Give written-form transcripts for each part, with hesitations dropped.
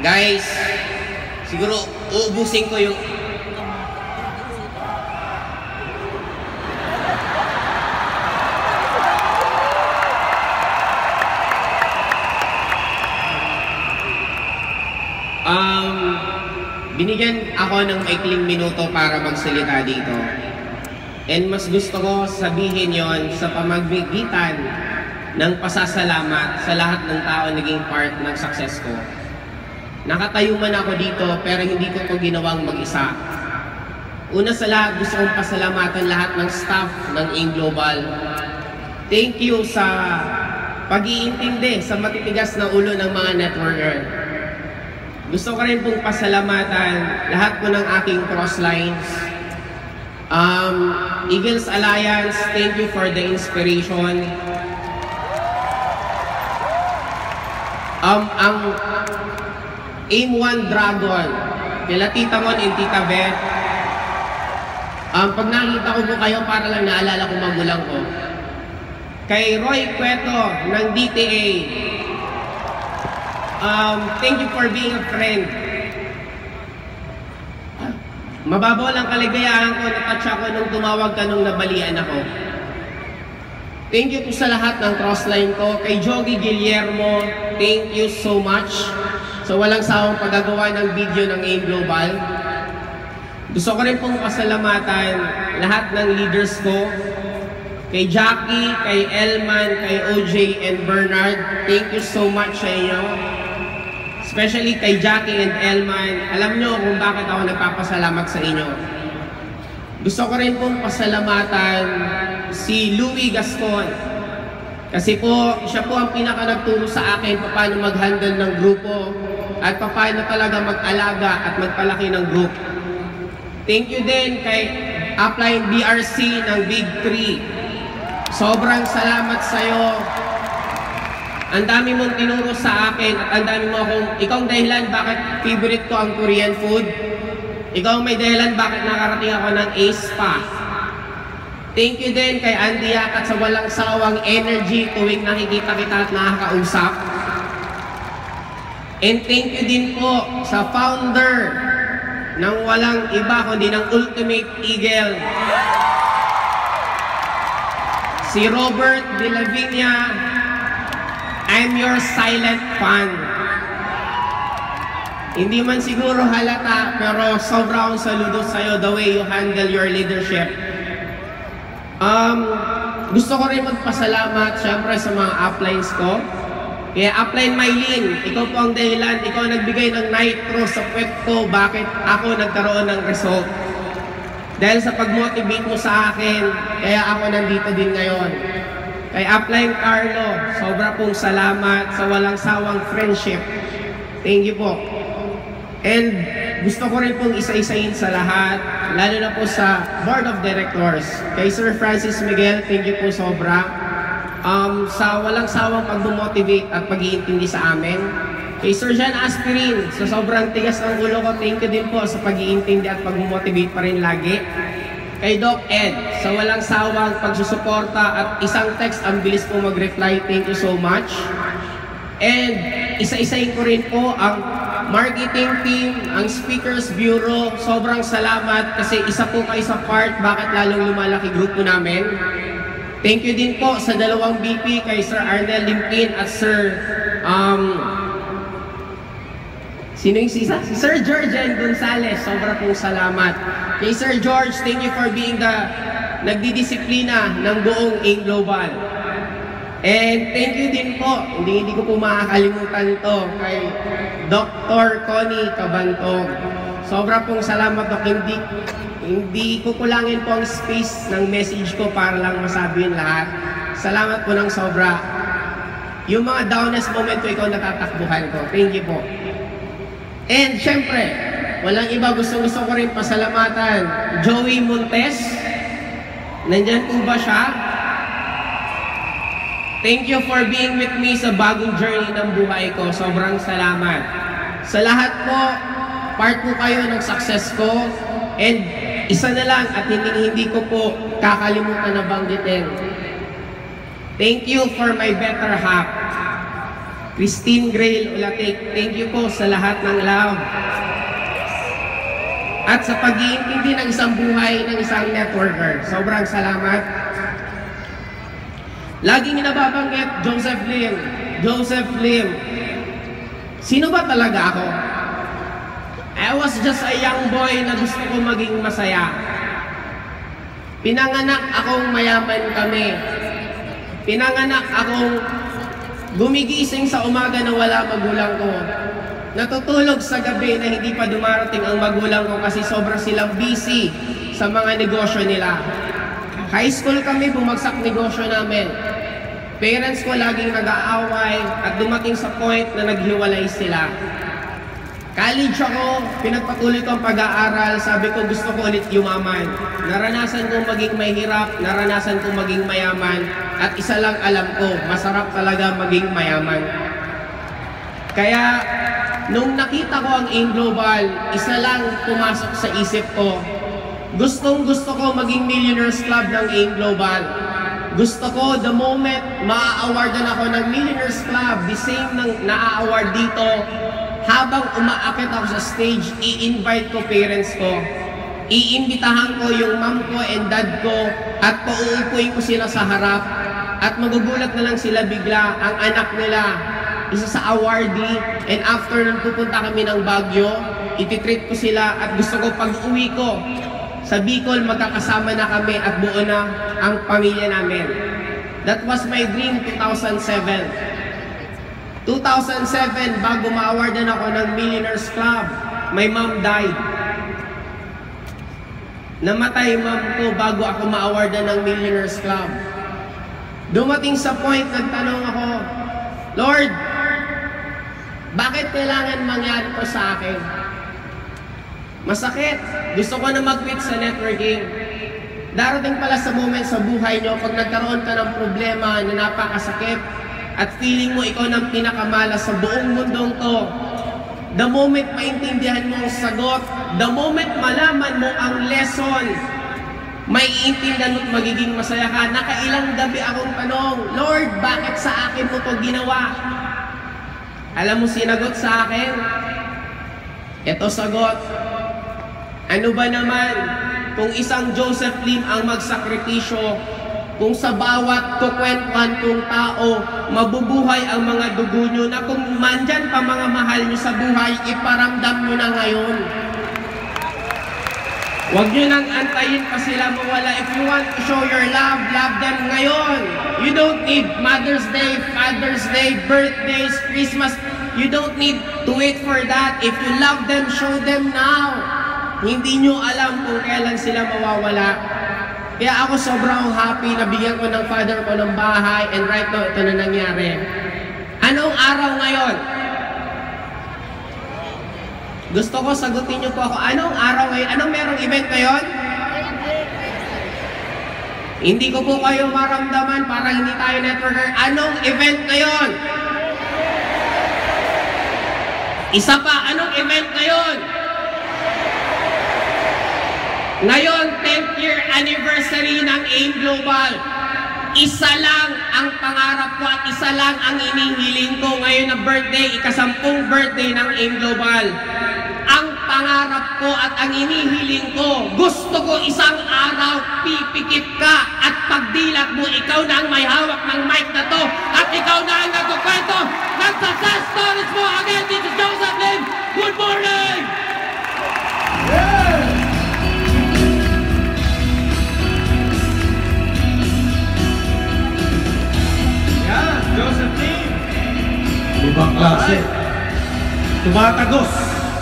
Guys, siguro uubusin ko yung... Binigyan ako ng maikling minuto para magsalita dito. And mas gusto ko sabihin yon sa pamamagitan ng pasasalamat sa lahat ng tao naging part ng success ko. Nakatayo man ako dito pero hindi ko ito ginawang mag-isa. Una sa lahat, gusto kong pasalamatan lahat ng staff ng AIM Global. Thank you sa pag-iintindi sa matitigas na ulo ng mga networker. Gusto ko rin pong pasalamatan lahat po ng aking crosslines. Eagles Alliance, thank you for the inspiration. Ang AIM-1 Dragon, kila Tita Mon and Tita Beth. Pag nakita ko po kayo, para lang naalala ko magulang ko. Kay Roy Cueto ng DTA, thank you for being a friend. Mababaw lang kaligayahan ko, natouch ako nung tumawag ka nung nabalian ako. Thank you po sa lahat ng crossline ko. Kay Jogi Guillermo, thank you so much sa walang sawang paggagawa ng video ng AIM Global. Gusto ko rin pong pasalamatan lahat ng leaders ko. Kay Jackie, kay Elman, kay OJ and Bernard, thank you so much sa inyo. Especially kay Jackie and Elman, alam nyo kung bakit ako nagpapasalamat sa inyo. Gusto ko rin pong pasalamatan si Louie Gascon. Kasi po, siya po ang pinaka nagturo sa akin paano mag-handle ng grupo at paano talaga mag-alaga at magpalaki ng group. Thank you din kay Upline BRC ng Big 3. Sobrang salamat sa'yo. Ang dami mong tinuro sa akin at ang dami mo akong, ikaw ang dahilan bakit favorite ko ang Korean food. Ikaw ang may dahilan bakit nakarating ako ng Ace pa. Thank you din kay Andy Yakat sa walang sawang energy tuwing nakikita kita at nakakausap. And thank you din po sa founder ng walang iba kundi ng Ultimate Eagle, si Robert De La Viña. I'm your silent fan. Hindi man siguro halata, pero sobrang saludo sa'yo the way you handle your leadership. Gusto ko rin magpasalamat syempre sa mga uplines ko. Kaya upline Mylene, ikaw po ang dahilan, ikaw nagbigay ng nitro sa puwet ko bakit ako nagkaroon ng result. Dahil sa pag-motivate mo sa akin, kaya ako nandito din ngayon. Kay Upline Carlo, sobra pong salamat sa walang sawang friendship. Thank you po. And gusto ko rin pong isa-isahin sa lahat, lalo na po sa Board of Directors. Kay Sir Francis Miguel, thank you po sobra. Sa walang sawang pag-motivate at pag-iintindi sa amin. Kay Sir John Aspirin, sa sobrang tigas ng ulo ko, thank you din po sa pag-iintindi at pag-motivate pa rin lagi. Kay Doc Ed, sa walang sawang pagsusuporta at isang text, ang bilis po mag-reply, thank you so much. And isa-isahin ko rin po ang marketing team, ang Speakers Bureau, sobrang salamat kasi isa po kayo sa part bakit lalong lumalaki grupo namin. Thank you din po sa dalawang VP, kay Sir Arnel Limpin at Sir sino yung sisa? Si Sir Georgian Gonzalez, sobra pong salamat. Kay Sir George, thank you for being the nagdidisiplina ng buong AIM Global. And thank you din po, hindi ko po makakalimutan ito, kay Dr. Connie Cabantog. Sobra pong salamat, Dok. Hindi ko kulangin po ang space ng message ko para lang masabi yun lahat. Salamat po ng sobra. Yung mga downest moment ko, ikaw natatakbuhan ko. Thank you po. And syempre, walang iba, gusto ko rin pasalamatan. Joey Montes, nandyan po ba siya? Thank you for being with me sa bagong journey ng buhay ko. Sobrang salamat. Sa lahat po, part po kayo ng success ko. And isa na lang at hindi ko po kakalimutan na banggitin. Thank you for my better half. Christine Grail Ulatik, thank you po sa lahat ng love. At sa pag-iintindi ng isang buhay ng isang networker. Sobrang salamat. Laging nababanggit, Joseph Lim. Joseph Lim. Sino ba talaga ako? I was just a young boy na gusto ko maging masaya. Pinanganak akong mayaman kami. Pinanganak akong gumigising sa umaga na wala magulang ko. Natutulog sa gabi na hindi pa dumarating ang magulang ko kasi sobrang silang busy sa mga negosyo nila. High school kami, bumagsak negosyo namin. Parents ko laging nag-aaway at dumating sa point na naghiwalay sila. College ako, pinagpatuloy ko ang pag-aaral, sabi ko gusto ko ulit yumaman. Naranasan kong maging mahirap, naranasan kong maging mayaman, at isa lang alam ko, masarap talaga maging mayaman. Kaya, nung nakita ko ang AIM Global, isa lang pumasok sa isip ko. Gustong gusto ko maging Millionaires Club ng AIM Global. Gusto ko, the moment maa-awardan ako ng Millionaires Club, the same ng na-award dito, habang umaakit ako sa stage, i-invite ko parents ko. Iimbitahan ko yung mom ko and dad ko at pauupuin ko sila sa harap. At magugulat na lang sila bigla, ang anak nila, isa sa awardee, and after nung pupunta kami ng Baguio, ititreat ko sila at gusto ko pag-uwi ko sa Bicol, magkakasama na kami at buo na ang pamilya namin. That was my dream 2007. 2007, bago ma-awardan ako ng Millionaires Club, my mom died. Namatay mom ko bago ako ma-awardan ng Millionaires Club. Dumating sa point, nagtanong ako, Lord, bakit kailangan mangyari to sa akin? Masakit. Gusto ko na mag-quit sa networking. Darating pala sa moment sa buhay nyo, pag nagkaroon ka ng problema na napakasakit, at feeling mo ikaw ng pinakamalas sa buong mundong to, the moment maintindihan mo ang sagot, the moment malaman mo ang lesson, may iintindihan mo at magiging masaya ka. Nakailang gabi akong tanong, Lord, bakit sa akin mo ito ginawa? Alam mo sinagot sa akin? Ito sagot. Ano ba naman kung isang Joseph Lim ang magsakripisyo, kung sa bawat kukwentuhan kong tao, mabubuhay ang mga dugo nyo, na kung mandyan pa mga mahal nyo sa buhay, iparamdam nyo na ngayon. Huwag nyo nang antayin pa sila mawala. If you want to show your love, love them ngayon. You don't need Mother's Day, Father's Day, birthdays, Christmas. You don't need to wait for that. If you love them, show them now. Hindi nyo alam kung kailan sila mawawala. Kaya ako sobrang happy na bigyan ko ng father ko ng bahay, and right now, ito na nangyari. Anong araw ngayon? Gusto ko sagutin niyo po ako, anong araw ngayon? Anong merong event ngayon? Hindi ko po kayo maramdaman, parang hindi tayo networker. Anong event ngayon? Isa pa, anong event ngayon? Ngayon, 10th year anniversary ng AIM Global. Isa lang ang pangarap ko at isa lang ang inihiling ko ngayon na birthday, ika-10 birthday ng AIM Global. Ang pangarap ko at ang inihiling ko, gusto ko isang araw pipikit ka at pagdilat mo, ikaw na ang may hawak ng mic na to at ikaw na ang nagkukwento ng success stories mo. Again, this is Joseph Lim. Good morning! Yeah! Joseph Lim. Ibang klase. Tumatagos.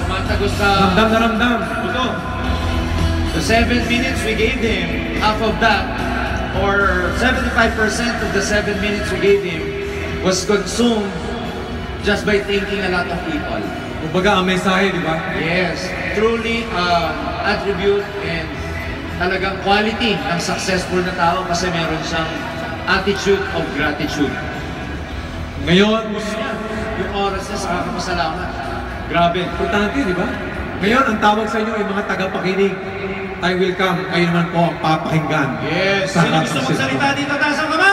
Tumatagos sa Ramdam na ramdam. ito. The 7 minutes we gave him, half of that, or 75% of the 7 minutes we gave him was consumed just by thanking a lot of people. Kumbaga ang mensahe, di ba? Yes, truly attribute and talagang quality ng successful na tao kasi meron siyang attitude of gratitude. Ngayon, Yung oras niya sa kakapasalamat. grabe, importante, di ba? Ngayon, ang tawag sa inyo ay mga tagapakinig. I will come, kayo naman po ang papakinggan. Yes, Sa sino gusto harap ng magsalita dito? Taas ang kamay!